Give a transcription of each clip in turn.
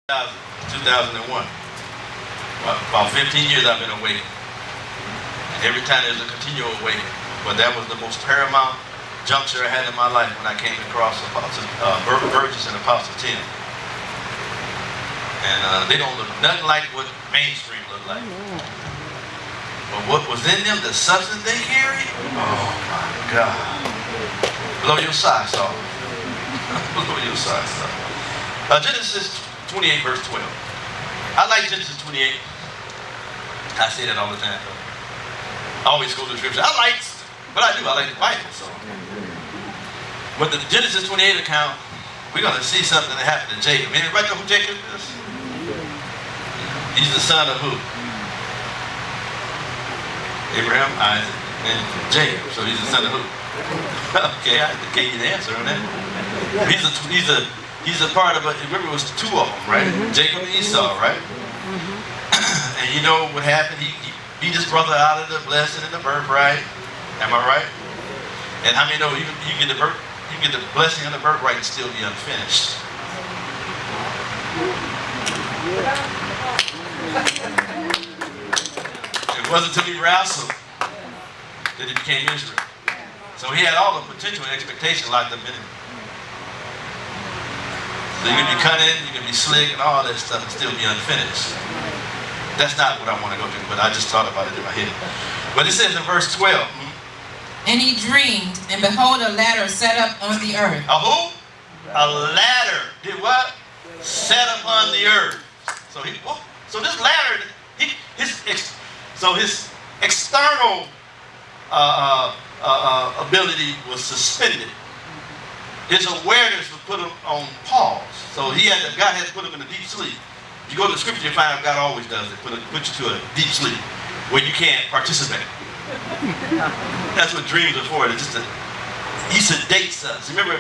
2001. About 15 years I've been awakened. And every time there's a continual awakening. But that was the most paramount juncture I had in my life when I came across Burgess and Apostle Tim. And they don't look nothing like what mainstream looked like. But what was in them, the substance they carried, oh my God. Blow your socks off. Blow your socks off. Genesis 28 verse 12. I like Genesis 28. I say that all the time. I always go to the scripture. I like the Bible. So, but the Genesis 28 account, we're going to see something that happened to Jacob. Anybody know who Jacob is? He's the son of who? Abraham, Isaac, and Jacob. So he's the son of who? Okay, I gave you the answer on that. He's a part of it. Remember, it was two of them, right? Jacob and Esau, right? And you know what happened? He beat his brother out of the blessing and the birthright. Am I right? And how many know you get the blessing and the birthright and still be unfinished? It wasn't until he wrestled that he became Israel. So he had all the potential and expectation locked up in him. So you can be cunning, you can be slick, and all that stuff and still be unfinished. That's not what I want to go to, but I just thought about it in my head. But it says in verse 12. And he dreamed, and behold, a ladder set up on the earth. A who? A ladder. Did what? Set upon the earth. So this ladder, his external ability was suspended. His awareness was put on pause. So God had to put him in a deep sleep. If you go to the scripture, you find out God always does it. Put you to a deep sleep where you can't participate. That's what dreams are for. He sedates us. Remember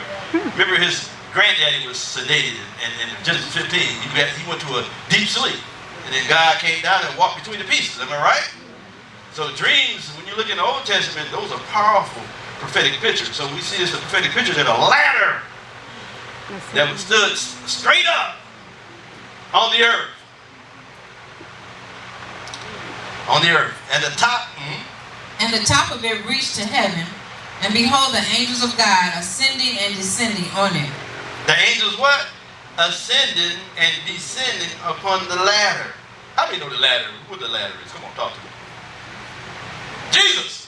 his granddaddy was sedated in Genesis 15. He went to a deep sleep. And then God came down and walked between the pieces. Am I right? So dreams, when you look in the Old Testament, those are powerful prophetic pictures. So we see this a prophetic picture that a ladder that stood straight up on the earth. On the earth. And the top. And the top of it reached to heaven. And behold, the angels of God ascending and descending on it. The angels what? Ascending and descending upon the ladder. How many know the ladder? What the ladder is? Come on, talk to me. Jesus.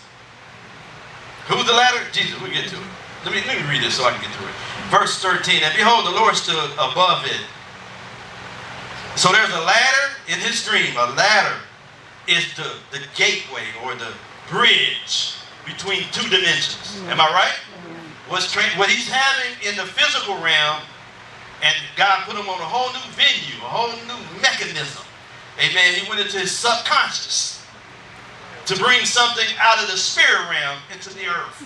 Who's the ladder? Jesus. We'll get to it. Let me read this so I can get through it. Verse 13. And behold, the Lord stood above it. So there's a ladder in his dream. A ladder is the gateway or the bridge between two dimensions. Am I right? What he's having in the physical realm, and God put him on a whole new venue, a whole new mechanism. Amen. He went into his subconscious to bring something out of the spirit realm into the earth.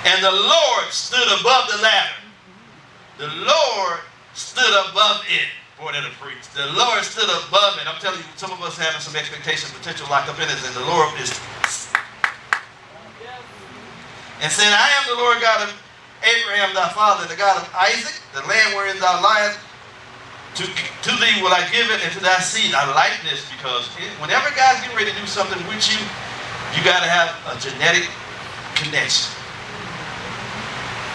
And the Lord stood above the ladder. The Lord stood above it. Boy, that'll preach. The Lord stood above it. I'm telling you, some of us having some expectation, potential locked up in us, and the Lord is. And said, I am the Lord God of Abraham, thy father, the God of Isaac, the land wherein thou liest. To thee will I give it, and to thy seed. I like this because whenever God's getting ready to do something with you, you got to have a genetic connection.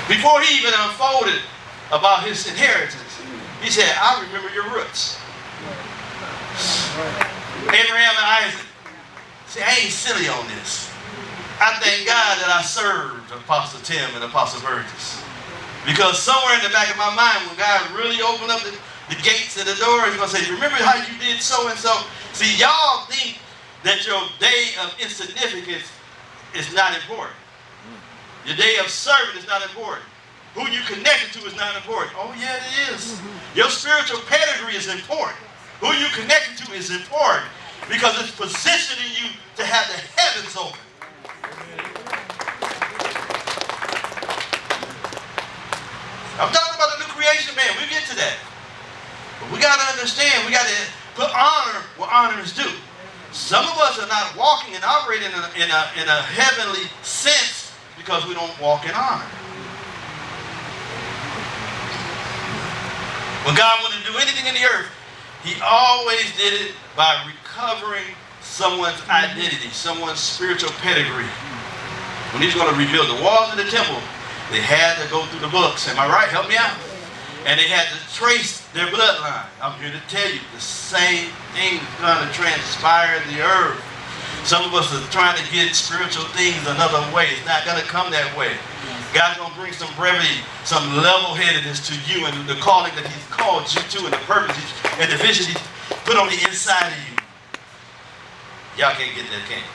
Before he even unfolded about his inheritance, he said, I remember your roots. Abraham and Isaac. See, I ain't silly on this. I thank God that I served Apostle Tim and Apostle Burgess. Because somewhere in the back of my mind, when God really opened up the gates and the doors, he's going to say, remember how you did so and so? See, y'all think that your day of insignificance is not important. Your day of serving is not important. Who you connected to is not important. Oh, yeah, it is. Your spiritual pedigree is important. Who you connected to is important because it's positioning you to have the heavens open. I'm talking about the new creation, man. We'll get to that. But we got to understand, we got to put honor where honor is due. Some of us are not walking and operating in a heavenly sense because we don't walk in honor. When God wanted to do anything in the earth, he always did it by recovering someone's identity, someone's spiritual pedigree. When he's going to rebuild the walls of the temple, they had to go through the books. Am I right? Help me out. And they had to trace their bloodline. I'm here to tell you, the same thing is going to transpire in the earth. Some of us are trying to get spiritual things another way. It's not going to come that way. God's going to bring some brevity, some level-headedness to you and the calling that he's called you to and the purpose and the vision he's put on the inside of you. Y'all can't get that, can you?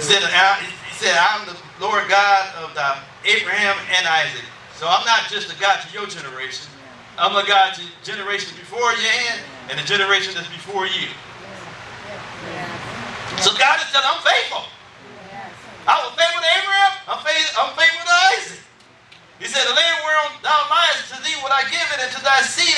He said, I'm the Lord God of Abraham and Isaac. So I'm not just a God to your generation. I'm a God to generation before you and the generation that's before you. So God is telling, I'm faithful. I was faithful to Abraham. I'm faithful to Isaac. He said, the land whereon thou liest, to thee will I give it, and to thy seed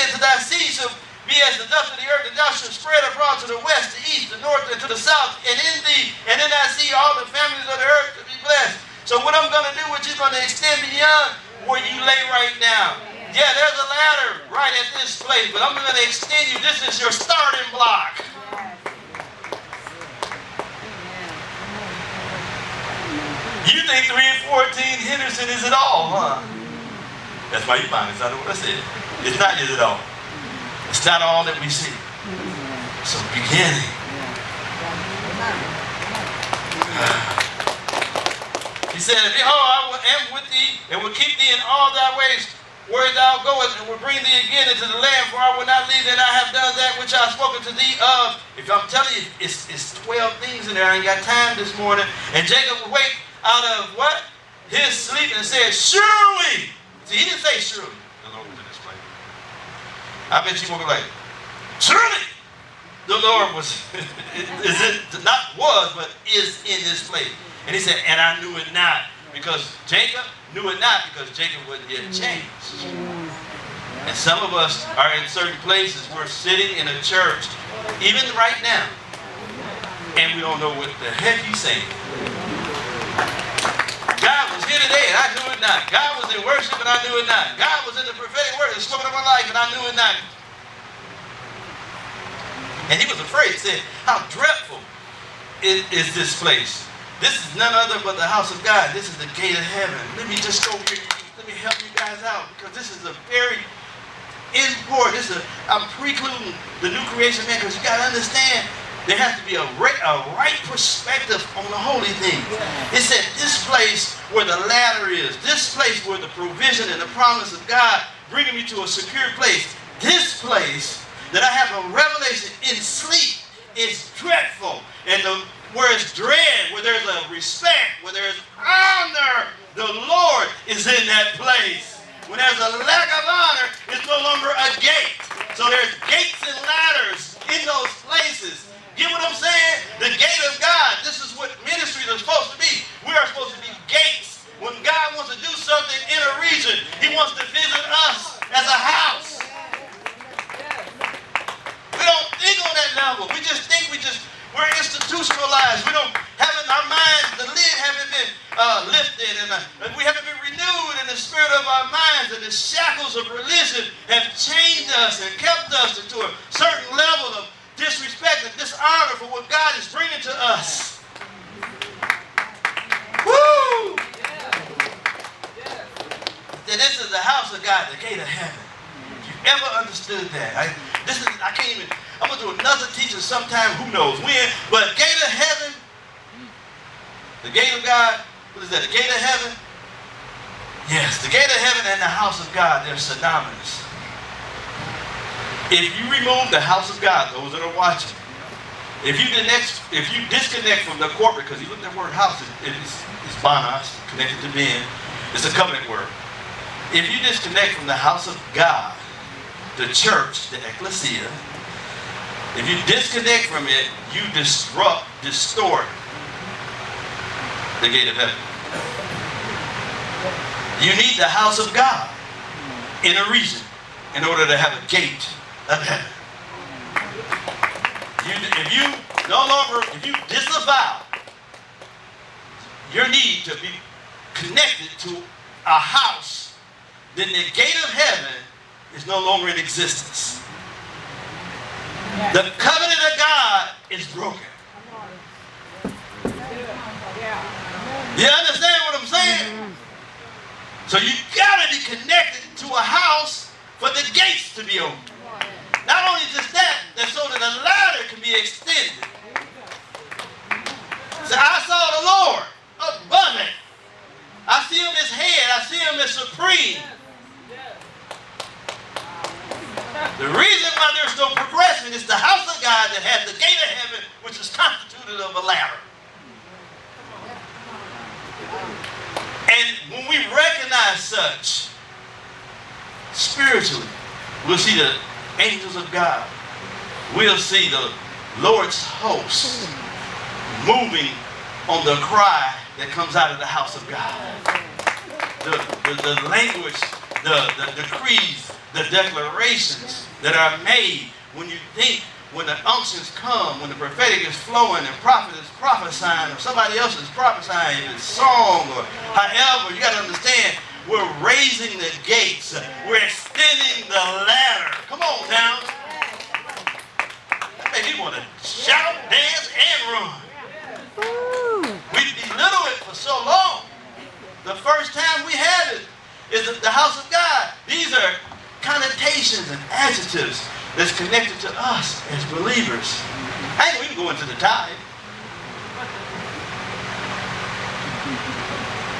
shall be as the dust of the earth, and thou shalt spread abroad to the west, the east, the north, and to the south, and in thee, and in thy seed all the families of the earth to be blessed. So what I'm going to do with you is going to extend beyond where you lay right now. Yeah, there's a ladder right at this place, but I'm going to extend you. This is your starting block. You think 3 and 14 Henderson is it all, huh? That's why you find it's not what I said. It's not is it all. It's not all that we see. It's a beginning. He said, behold, I am with thee and will keep thee in all thy ways where thou goest, and will bring thee again into the land, for I will not leave thee, and I have done that which I have spoken to thee of. If I'm telling you, it's 12 things in there. I ain't got time this morning. And Jacob would wake out of what? His sleep and said, surely. See, he didn't say surely. The Lord was in this place. I bet you woke up like, surely the Lord was, is it not was, but is in this place. And he said, and I knew it not, because Jacob knew it not, because Jacob wasn't yet changed. And some of us are in certain places. We're sitting in a church, even right now, and we don't know what the heck he's saying. God was here today and I knew it not. God was in worship and I knew it not. God was in the prophetic word and spoken of my life and I knew it not. And he was afraid. He said, how dreadful is this place? This is none other but the house of God. This is the gate of heaven. Let me just go here. Let me help you guys out, because this is a very important. I'm precluding the new creation man, because you got to understand there has to be a right perspective on the holy things. It said this place where the ladder is, this place where the provision and the promise of God bringing me to a secure place, this place that I have a revelation in sleep is dreadful. And where it's dread, where there's a respect, where there's honor, the Lord is in that place. When there's a lack of honor, it's no longer a gate. So there's gates and ladders in those places. Get what I'm saying? The gate of God. This is what ministries are supposed to be. We are supposed to be gates. When God wants to do something in a region, he wants to visit us as a house. We don't think on that level. We just think we're institutionalized. We don't have in our minds, the lid haven't been lifted, and we haven't been renewed in the spirit of our minds, and the shackles of religion have chained us and kept us to a certain level of disrespect and dishonor for what God is bringing to us. Woo! That this is the house of God, the gate of heaven. If you ever understood that, I can't even. I'm gonna do another teaching sometime. Who knows when? But gate of heaven, the gate of God. What is that? The gate of heaven. Yes, the gate of heaven and the house of God. They're synonymous. If you remove the house of God, those that are watching, if you disconnect from the corporate, because you look at the word house, it's banos, connected to being. It's a covenant word. If you disconnect from the house of God, the church, the ecclesia, if you disconnect from it, you distort the gate of heaven. You need the house of God in a region in order to have a gate of heaven. If you disavow your need to be connected to a house, then the gate of heaven is no longer in existence. The covenant of God is broken. You understand what I'm saying? So you gotta be connected to a house for the gates to be open. Not only just that, so that the ladder can be extended. So I saw the Lord above it. I see him as head. I see him as supreme. The reason why there's no progression is the house of God that has the gate of heaven, which is constituted of a ladder. And when we recognize such, spiritually, we'll see the angels of God. We'll see the Lord's host moving on the cry that comes out of the house of God. The language, the decrees, the declarations that are made when you think, when the unctions come, when the prophetic is flowing and prophet is prophesying, or somebody else is prophesying in a song, or however, you got to understand, we're raising the gates. We're extending the ladder. Come on, town. That made me want to shout, dance, and run. We belittle it for so long. The first time we had it is the house of God. These are connotations and adjectives that's connected to us as believers. Hey, we can go into the tithe.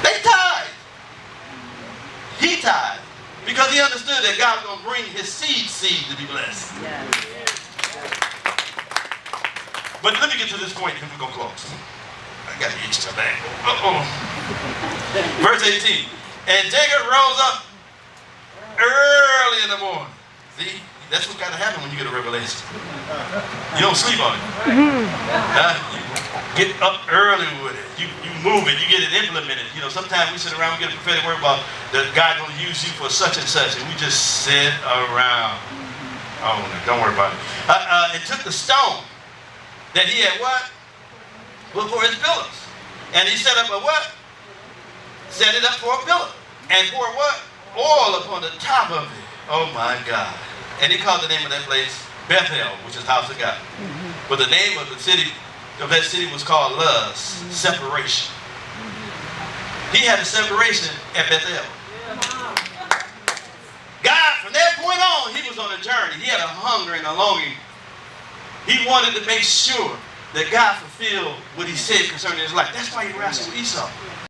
They tithe. He tithe. Because he understood that God was going to bring his seed to be blessed. Yeah. But let me get to this point and we're going to close. I got to itch my back. Verse 18. And Jacob rose up early in the morning. See? That's what's got to happen when you get a revelation. You don't sleep on it. You get up early with it. You move it. You get it implemented. You know, sometimes we sit around, we get a prophetic word about that God going to use you for such and such, and we just sit around. Oh, no, don't worry about it. And took the stone that he had what? For his pillars. And he set up a what? Set it up for a pillar. And poured what? Oil upon the top of it. Oh my God. And he called the name of that place Bethel, which is house of God. But the name of the city, of that city was called Luz, separation. He had a separation at Bethel. God, from that point on, he was on a journey. He had a hunger and a longing. He wanted to make sure that God fulfilled what he said concerning his life. That's why he wrestled with Esau.